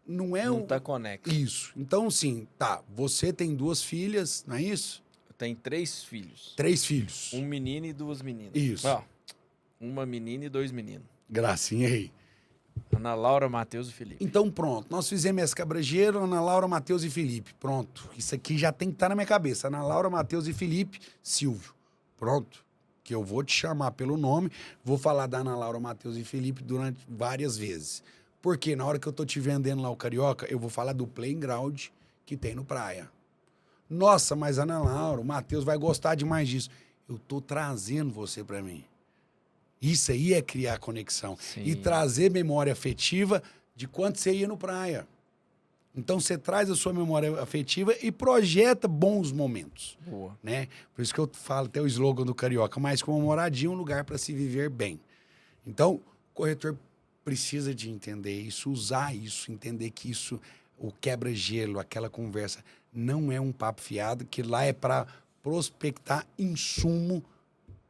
Não tá conectado. isso. Então, sim, tá. Você tem 2 filhas, não é isso? Eu tenho 3 filhos. 3 filhos. Um menino e 2 meninas. Isso. Ó, uma menina e 2 meninos. Gracinha aí. Ana Laura, Matheus e Felipe. Então, pronto. Nós fizemos esse quebra-gelo, Ana Laura, Matheus e Felipe. Pronto. Isso aqui já tem que estar na minha cabeça. Ana Laura, Matheus e Felipe, Silvio. Pronto. Que eu vou te chamar pelo nome, vou falar da Ana Laura, Matheus e Felipe durante várias vezes. Porque na hora que eu tô te vendendo lá o Carioca, eu vou falar do playground que tem no praia. Nossa, mas Ana Laura, o Matheus vai gostar demais disso. Eu tô trazendo você para mim. Isso aí é criar conexão. Sim. E trazer memória afetiva de quando você ia no praia. Então você traz a sua memória afetiva e projeta bons momentos. Boa. Né? Por isso que eu falo até o slogan do Carioca, mais como uma moradia, um lugar para se viver bem. Então, o corretor precisa de entender isso, usar isso, entender que isso, o quebra-gelo, aquela conversa, não é um papo fiado, que lá é para prospectar insumo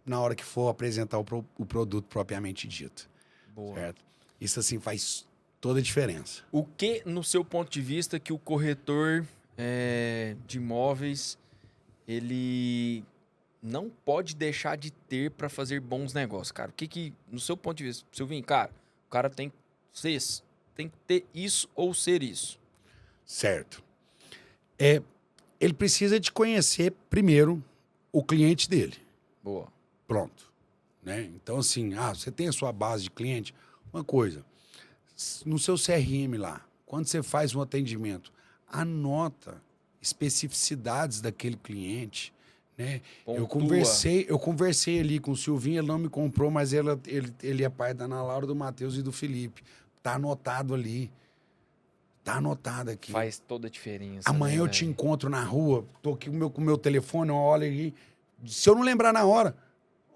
na hora que for apresentar o produto propriamente dito. Boa. Certo? Isso, assim, faz toda a diferença. O que, no seu ponto de vista, que o corretor de imóveis, ele não pode deixar de ter para fazer bons negócios, cara? O que, no seu ponto de vista, Silvinho, cara, o cara tem que ter isso ou ser isso? Certo. Ele precisa de conhecer primeiro o cliente dele. Boa. Pronto. Né? Então, assim, você tem a sua base de cliente. Uma coisa, no seu CRM lá, quando você faz um atendimento, anota especificidades daquele cliente. Né? Eu conversei ali com o Silvinho, ele não me comprou, mas ele é pai da Ana Laura, do Matheus e do Felipe. Tá anotado ali. Tá anotado aqui. Faz toda a diferença. Amanhã né, eu te encontro na rua, tô aqui com o meu telefone, eu olho aqui. Se eu não lembrar na hora,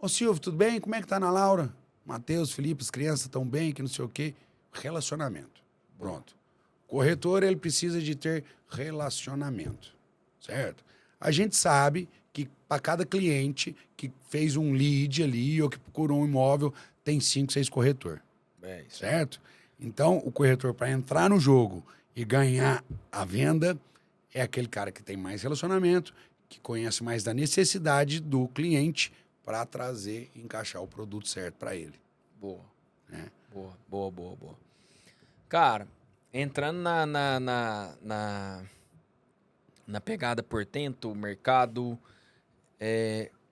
ô Silvio, tudo bem? Como é que tá a Ana Laura? Matheus, Felipe, as crianças estão bem, que não sei o quê. Relacionamento. Pronto. Corretor, ele precisa de ter relacionamento. Certo? A gente sabe que para cada cliente que fez um lead ali ou que procurou um imóvel, tem 5, 6 corretor. Isso. Certo? Então, o corretor, para entrar no jogo E ganhar a venda é aquele cara que tem mais relacionamento, que conhece mais da necessidade do cliente para trazer e encaixar o produto certo para ele. Boa. Né? Boa. Cara, entrando na pegada Portento, mercado,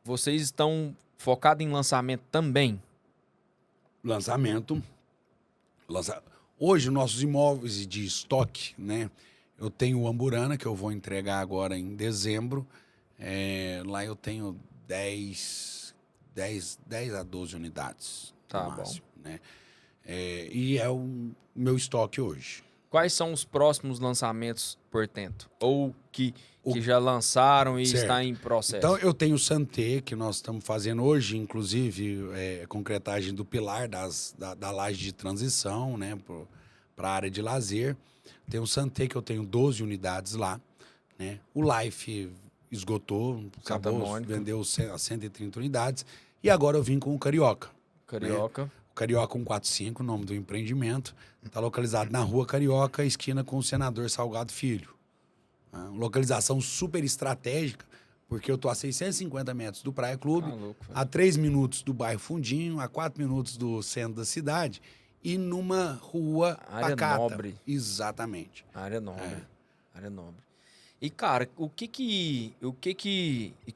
vocês estão focados em lançamento também? Lançamento. Hoje, nossos imóveis de estoque, né? Eu tenho o Amburana, que eu vou entregar agora em dezembro. Lá eu tenho 10 a 12 unidades. Tá no bom. máximo, né? E é o meu estoque hoje. Quais são os próximos lançamentos Portento? Ou que já lançaram e Certo. está em processo? Então, eu tenho o Santé, que nós estamos fazendo hoje, inclusive, concretagem do pilar da laje de transição, né, para a área de lazer. Tem o Santé, que eu tenho 12 unidades lá. Né? O Life esgotou, Santa acabou, Mônica. vendeu as 130 unidades. E agora eu vim com o Carioca. Carioca. Né? O Carioca 145, o nome do empreendimento. Está localizado na Rua Carioca, esquina com o Senador Salgado Filho. Localização super estratégica, porque eu estou a 650 metros do Praia Clube, a 3 minutos do bairro Fundinho, a 4 minutos do centro da cidade e numa rua área pacata. Nobre. Exatamente. Área nobre. Área nobre. E, cara, e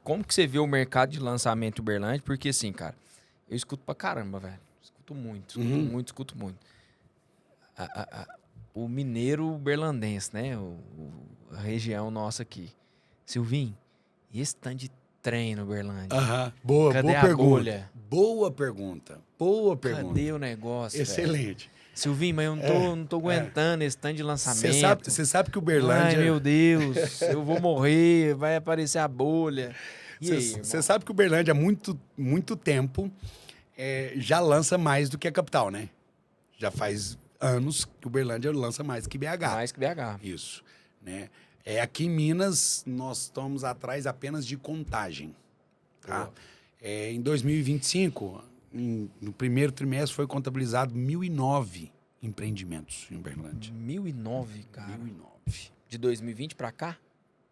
como que você vê o mercado de lançamento em Uberlândia? Porque, assim, cara, eu escuto pra caramba, velho. Escuto muito. O mineiro berlandense, né? A região nossa aqui. Silvinho, e esse tanto de trem no Uberlândia? Boa Cadê a pergunta. bolha? Boa pergunta. Cadê o negócio, Excelente. Velho? Silvinho, mas eu não tô aguentando esse tanto de lançamento. Você sabe que o Uberlândia... Ai, meu Deus, eu vou morrer, vai aparecer a bolha. Você sabe que o Uberlândia há muito tempo já lança mais do que a capital, né? Já faz anos que o Uberlândia lança mais que BH. Mais que BH. Isso. Né? Aqui em Minas, nós estamos atrás apenas de Contagem. Tá? Em 2025, no primeiro trimestre, foi contabilizado 1.009 empreendimentos em Uberlândia. 1.009, cara? 1.009. De 2020 para cá?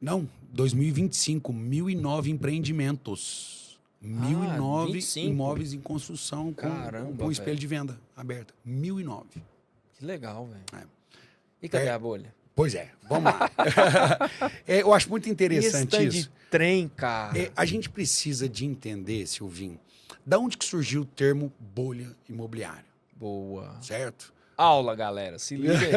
Não, 2025, 1.009 empreendimentos. 1.009 imóveis em construção com espelho de venda aberto. 1.009. Que legal, velho. E cadê a bolha? Pois é, vamos lá. Eu acho muito interessante e isso. De trem, cara. A gente precisa de entender, Silvinho, da onde que surgiu o termo bolha imobiliária. Boa. Certo? Aula, galera. Se liga aí.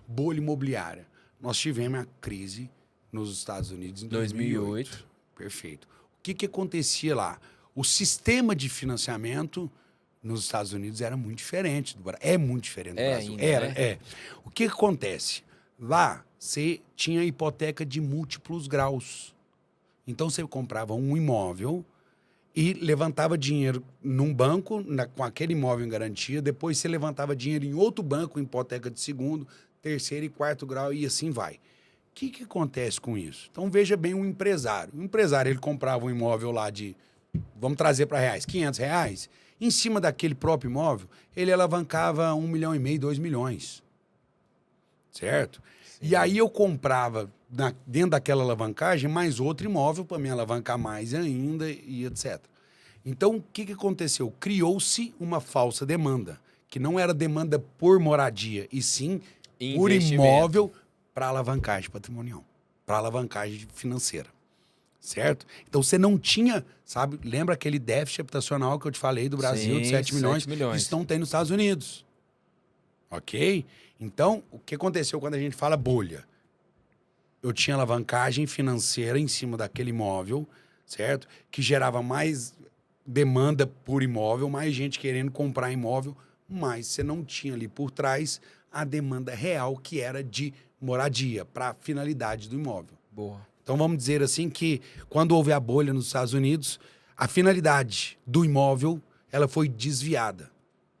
Bolha imobiliária. Nós tivemos a crise nos Estados Unidos em 2008. Perfeito. O que acontecia lá? O sistema de financiamento nos Estados Unidos era muito diferente do Brasil. É muito diferente do Brasil. Né? O que acontece? Lá, você tinha hipoteca de múltiplos graus. Então, você comprava um imóvel e levantava dinheiro num banco, com aquele imóvel em garantia. Depois, você levantava dinheiro em outro banco, em hipoteca de segundo, terceiro e quarto grau, e assim vai. O que acontece com isso? Então, veja bem um empresário. O empresário, ele comprava um imóvel lá de, vamos trazer para reais, R$500. Em cima daquele próprio imóvel, ele alavancava 1,5 milhão, 2 milhões. Certo? Sim. E aí eu comprava, dentro daquela alavancagem, mais outro imóvel para me alavancar mais ainda e etc. Então, o que aconteceu? Criou-se uma falsa demanda, que não era demanda por moradia, e sim por imóvel para alavancagem patrimonial, para alavancagem financeira. Certo? Então, você não tinha, sabe? Lembra aquele déficit habitacional que eu te falei do Brasil, de 7 milhões? 7 milhões. Isso não tem nos Estados Unidos. Ok? Então, o que aconteceu quando a gente fala bolha? Eu tinha alavancagem financeira em cima daquele imóvel, certo? Que gerava mais demanda por imóvel, mais gente querendo comprar imóvel, mas você não tinha ali por trás a demanda real que era de moradia, para a finalidade do imóvel. Boa. Então, vamos dizer assim que, quando houve a bolha nos Estados Unidos, a finalidade do imóvel, ela foi desviada.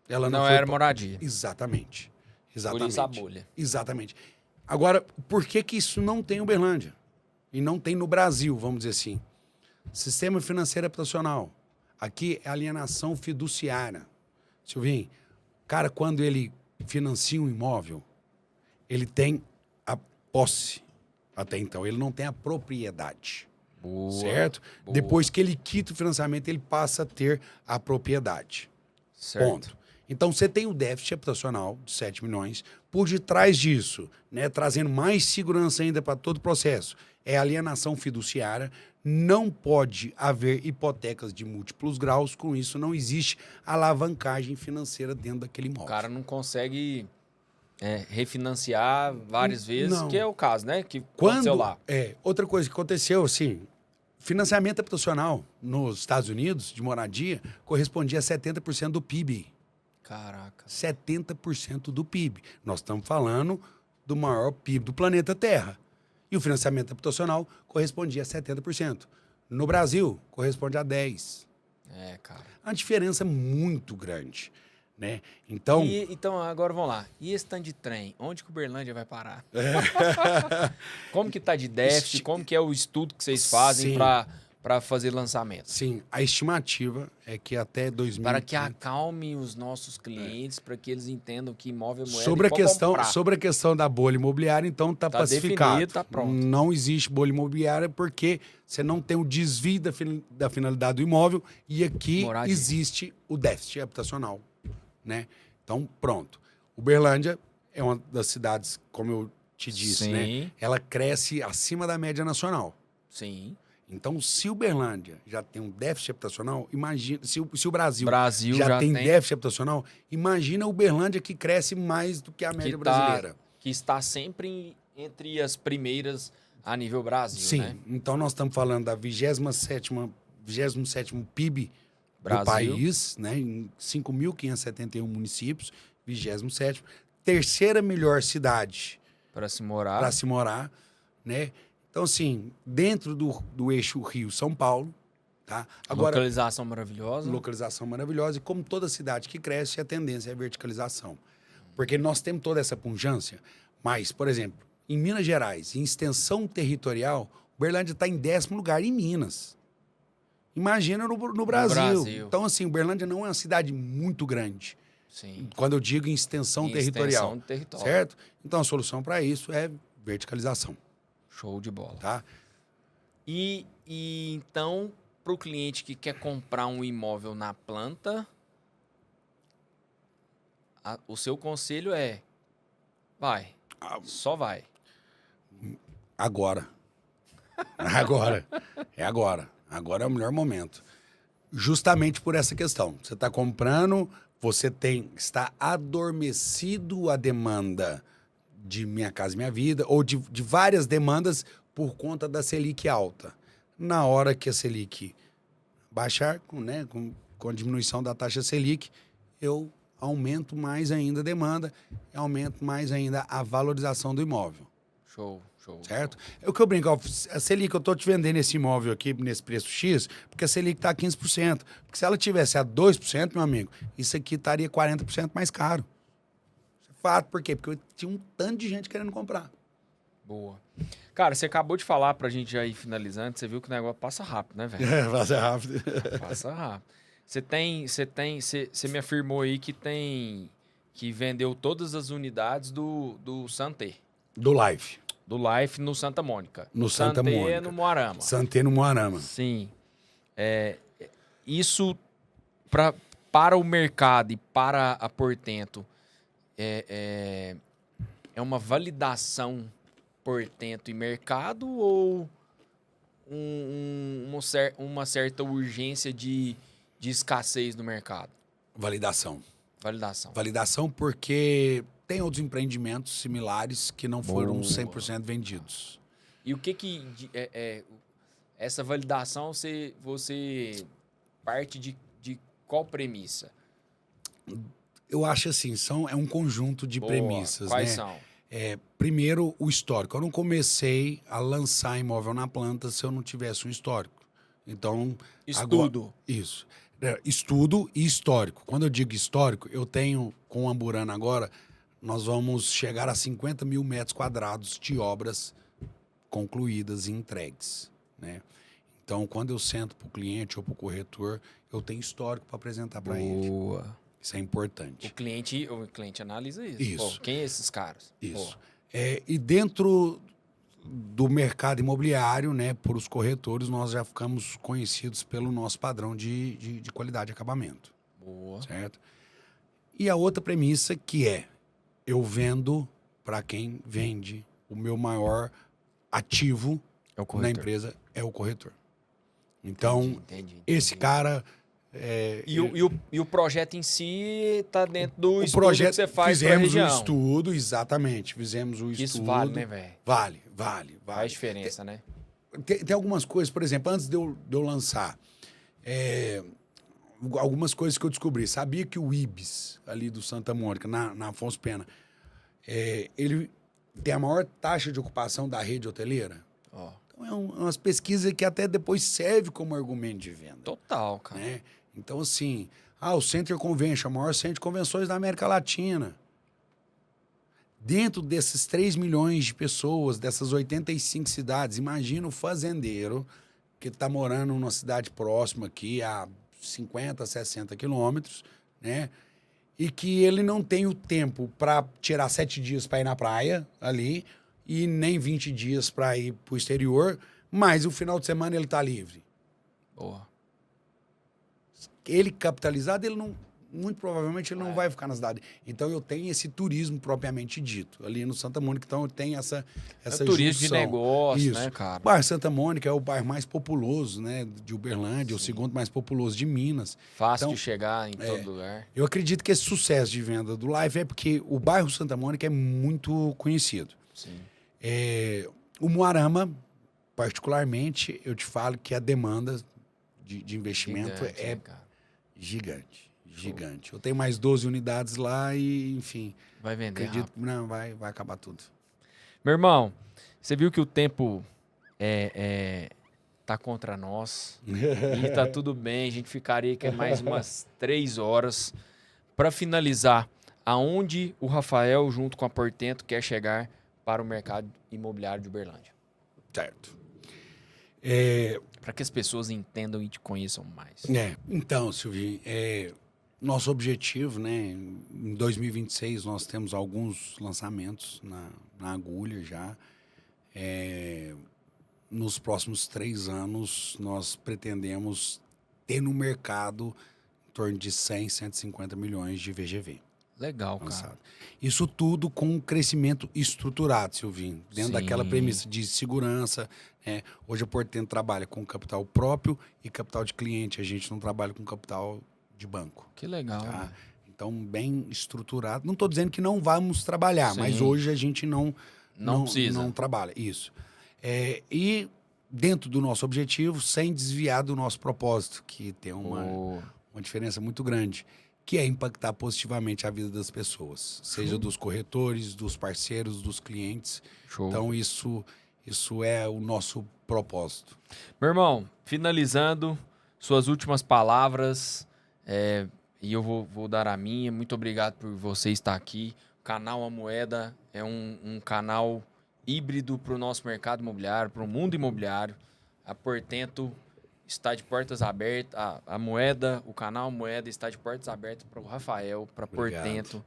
Ela não era moradia. Exatamente. Por isso a bolha. Exatamente. Agora, por que isso não tem em Uberlândia? E não tem no Brasil, vamos dizer assim? Sistema financeiro habitacional. Aqui é alienação fiduciária. Silvinho, cara, quando ele financia um imóvel, ele tem a posse até então, ele não tem a propriedade. Boa, Certo? boa. Depois que ele quita o financiamento, ele passa a ter a propriedade. Certo. Ponto. Então, você tem o déficit habitacional de 7 milhões. Por detrás disso, né, trazendo mais segurança ainda para todo o processo, é alienação fiduciária. Não pode haver hipotecas de múltiplos graus. Com isso, não existe alavancagem financeira dentro daquele O imóvel. cara não consegue refinanciar várias vezes, Não. que é o caso, né? Que aconteceu lá. Outra coisa que aconteceu, assim, financiamento habitacional nos Estados Unidos, de moradia, correspondia a 70% do PIB. Caraca. 70% do PIB. Nós estamos falando do maior PIB do planeta Terra. E o financiamento habitacional correspondia a 70%. No Brasil, corresponde a 10%. É, cara. A diferença é muito grande, né? Então, Então, agora vamos lá. E esse tanto de trem? Onde que o Uberlândia vai parar? Como que tá de déficit? Como que é o estudo que vocês fazem Sim. para fazer lançamentos? sim, a estimativa é que até 2030... Para que acalme os nossos clientes, para que eles entendam que imóvel é moeda Sobre e a, pode questão, comprar. sobre a questão da bolha imobiliária, então está Tá pacificado. definido, tá pronto. Não existe bolha imobiliária porque você não tem o desvio da finalidade do imóvel e aqui Moradia. existe o déficit habitacional, né? Então, pronto. Uberlândia é uma das cidades, como eu te disse, Sim. né? Ela cresce acima da média nacional. Sim. Então, se Uberlândia já tem um déficit habitacional, imagina... Se o Brasil, Brasil já tem tem déficit habitacional, imagina Uberlândia que cresce mais do que a média brasileira. que está sempre entre as primeiras a nível Brasil, Sim, né? então nós estamos falando da 27º PIB Brasil. do país, né, em 5.571 municípios, 27º. Terceira melhor cidade Para se morar. para se morar, né? Então, assim, dentro do eixo Rio-São Paulo, tá? Agora, Localização maravilhosa. localização maravilhosa, e como toda cidade que cresce, a tendência é a verticalização. Porque nós temos toda essa pujança, mas, por exemplo, em Minas Gerais, em extensão territorial, Uberlândia está em 10º lugar em Minas. Imagina no Brasil. Brasil. Então, assim, Uberlândia não é uma cidade muito grande. Sim. Quando eu digo em extensão Em territorial. extensão de território. Certo? Então, a solução para isso é verticalização, Show de bola. tá? E então, para o cliente que quer comprar um imóvel na planta, o seu conselho é: vai, só vai. Agora. Agora. É agora. Agora é o melhor momento. Justamente por essa questão. Você está comprando, está adormecido a demanda de Minha Casa Minha Vida, ou de várias demandas por conta da Selic alta. Na hora que a Selic baixar, com a diminuição da taxa Selic, eu aumento mais ainda a demanda, aumento mais ainda a valorização do imóvel. Show, show. Certo? É o que eu brinco, ó, a Selic, eu tô te vendendo esse imóvel aqui nesse preço X, porque a Selic tá a 15%. Porque se ela tivesse a 2%, meu amigo, isso aqui estaria 40% mais caro. Isso é fato, por quê? Porque tinha um tanto de gente querendo comprar. Boa. Cara, você acabou de falar pra gente já ir finalizando, você viu que o negócio passa rápido, né, velho? É, vai ser rápido. Passa rápido. Você me afirmou aí que vendeu todas as unidades do Santé, Do Life. do Life no Santa Mônica. No Santa Santé Mônica. no Moarama. Santé no Moarama. Sim. Isso para o mercado e para a Portento é uma validação Portento e mercado ou uma certa urgência de escassez no mercado? Validação. Validação. Validação porque tem outros empreendimentos similares que não foram Boa. 100% vendidos. E o que essa validação você parte de qual premissa? Eu acho assim, é um conjunto de Boa. premissas, Quais né? são? Primeiro, o histórico. Eu não comecei a lançar imóvel na planta se eu não tivesse um histórico. Então, Estudo. Isso. Estudo e histórico. Quando eu digo histórico, eu tenho, com o Amburana agora, nós vamos chegar a 50 mil metros quadrados de obras concluídas e entregues, né? Então, quando eu sento para o cliente ou para o corretor, eu tenho histórico para apresentar para ele. Boa. Isso é importante. O cliente analisa isso. Isso. Pô, quem é esses caras? Isso. E dentro do mercado imobiliário, né, por os corretores, nós já ficamos conhecidos pelo nosso padrão de qualidade de acabamento, Boa. certo? E a outra premissa que é, eu vendo para quem vende. O meu maior ativo É o na corretor. empresa é o corretor. Então, Entendi. esse cara... E o projeto em si tá dentro do o estudo projeto, que você faz para a fizemos o região. estudo, exatamente. Fizemos o Que estudo. isso vale, né, velho? Vale. Faz diferença, né? Tem algumas coisas, por exemplo, antes de eu lançar, algumas coisas que eu descobri. Sabia que o Ibis, ali do Santa Mônica, na Afonso Pena, ele tem a maior taxa de ocupação da rede hoteleira? Ó, Então, umas pesquisas que até depois serve como argumento de venda. total, cara. Né? Então, assim, o Center Convention, o maior centro de convenções da América Latina. Dentro desses 3 milhões de pessoas, dessas 85 cidades, imagina o fazendeiro que está morando numa cidade próxima aqui, a 50, 60 quilômetros, né? E que ele não tem o tempo para tirar 7 dias para ir na praia ali e nem 20 dias para ir para o exterior, mas o final de semana ele está livre. Boa. Ele capitalizado, ele não, muito provavelmente ele não vai ficar na cidade. Então eu tenho esse turismo propriamente dito ali no Santa Mônica. Então eu tenho essa turismo de junção. negócio, Isso. né, cara? O bairro Santa Mônica é o bairro mais populoso, né, de Uberlândia, o segundo mais populoso de Minas. Fácil Então, de chegar em todo lugar. eu acredito que esse sucesso de venda do Live é porque o bairro Santa Mônica é muito conhecido. Sim. O Moarama, particularmente, eu te falo que a demanda de investimento Gigante, né, cara? Gigante. Eu tenho mais 12 unidades lá e, enfim, Vai vender acredito rápido. que não, vai acabar tudo. Meu irmão, você viu que o tempo tá contra nós e tá tudo bem. A gente ficaria aqui mais umas 3 horas para finalizar aonde o Rafael, junto com a Portento, quer chegar para o mercado imobiliário de Uberlândia. Certo. Para que as pessoas entendam e te conheçam mais. Então, Silvinho, nosso objetivo, né? Em 2026 nós temos alguns lançamentos na agulha já. Nos próximos 3 anos nós pretendemos ter no mercado em torno de 100, 150 milhões de VGV. Legal, Lançado. cara. Isso tudo com um crescimento estruturado, Silvinho. Dentro Sim. daquela premissa de segurança. Hoje a Portento trabalha com capital próprio e capital de cliente. A gente não trabalha com capital de banco. Que legal. Tá? Né? Então, bem estruturado. Não estou dizendo que não vamos trabalhar, Sim. mas hoje a gente não precisa. Não trabalha. Isso. E dentro do nosso objetivo, sem desviar do nosso propósito, que tem uma diferença muito grande, que é impactar positivamente a vida das pessoas, seja dos corretores, dos parceiros, dos clientes. Show. Então, isso é o nosso propósito. Meu irmão, finalizando, suas últimas palavras, e eu vou dar a minha. Muito obrigado por você estar aqui. O canal A Moeda é um canal híbrido para o nosso mercado imobiliário, para o mundo imobiliário. A Portento está de portas abertas, a Moeda, o canal Moeda está de portas abertas para o Rafael, para a Portento.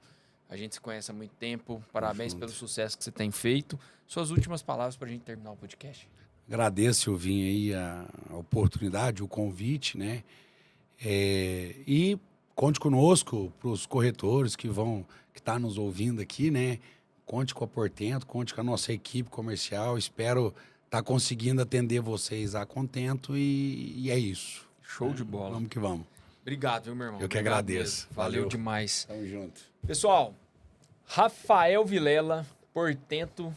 A gente se conhece há muito tempo. Parabéns pelo sucesso que você tem feito. Suas últimas palavras para a gente terminar o podcast. Agradeço, Silvinho, aí a oportunidade, o convite, né? E conte conosco para os corretores que estão nos ouvindo aqui, né? Conte com a Portento, conte com a nossa equipe comercial. Espero estar conseguindo atender vocês a contento e é isso. Show de bola. Vamos que vamos. Obrigado, viu, meu irmão? Eu que agradeço. Valeu demais. Tamo junto. Pessoal, Rafael Vilela, Portento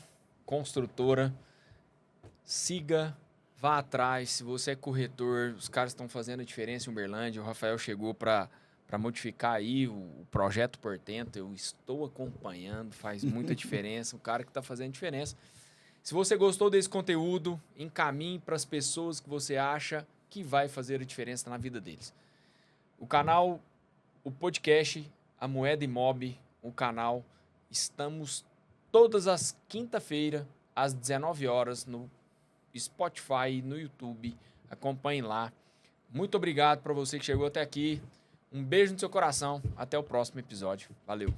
Construtora. Siga, vá atrás. Se você é corretor, os caras estão fazendo a diferença em Uberlândia. O Rafael chegou para modificar aí o projeto Portento. Eu estou acompanhando, faz muita diferença. O cara que está fazendo diferença. Se você gostou desse conteúdo, encaminhe para as pessoas que você acha que vai fazer a diferença na vida deles. O canal, o podcast, A Moeda Imob, o canal, estamos todas as quinta-feiras, às 19 horas, no Spotify, no YouTube. Acompanhe lá. Muito obrigado para você que chegou até aqui. Um beijo no seu coração. Até o próximo episódio. Valeu.